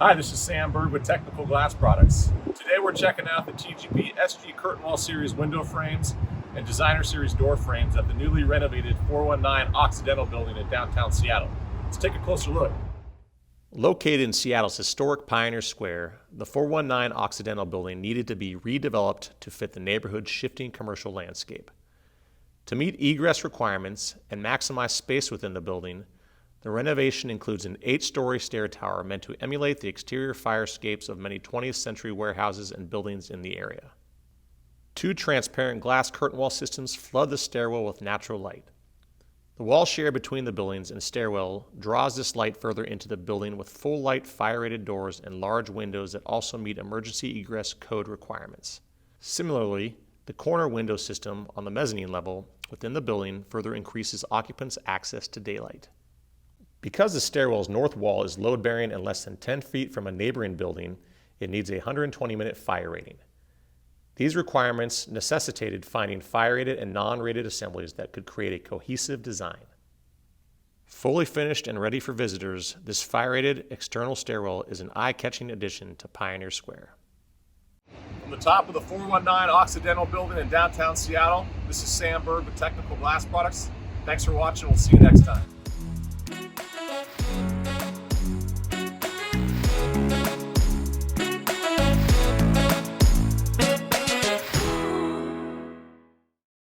Hi, this is Sam Bird with Technical Glass Products. Today we're checking out the TGP SG Curtainwall Series window frames and Designer Series door frames at the newly renovated 419 Occidental building in downtown Seattle. Let's take a closer look. Located in Seattle's historic Pioneer Square, the 419 Occidental building needed to be redeveloped to fit the neighborhood's shifting commercial landscape. To meet egress requirements and maximize space within the building, the renovation includes an 8-story stair tower meant to emulate the exterior fire escapes of many 20th century warehouses and buildings in the area. 2 transparent glass curtain wall systems flood the stairwell with natural light. The wall share between the buildings and stairwell draws this light further into the building with full light fire-rated doors and large windows that also meet emergency egress code requirements. Similarly, the corner window system on the mezzanine level within the building further increases occupants' access to daylight. Because the stairwell's north wall is load-bearing and less than 10 feet from a neighboring building, it needs a 120-minute fire rating. These requirements necessitated finding fire-rated and non-rated assemblies that could create a cohesive design. Fully finished and ready for visitors, this fire-rated external stairwell is an eye-catching addition to Pioneer Square. From the top of the 419 Occidental building in downtown Seattle, this is Sam Bird with Technical Glass Products. Thanks for watching. We'll see you next time.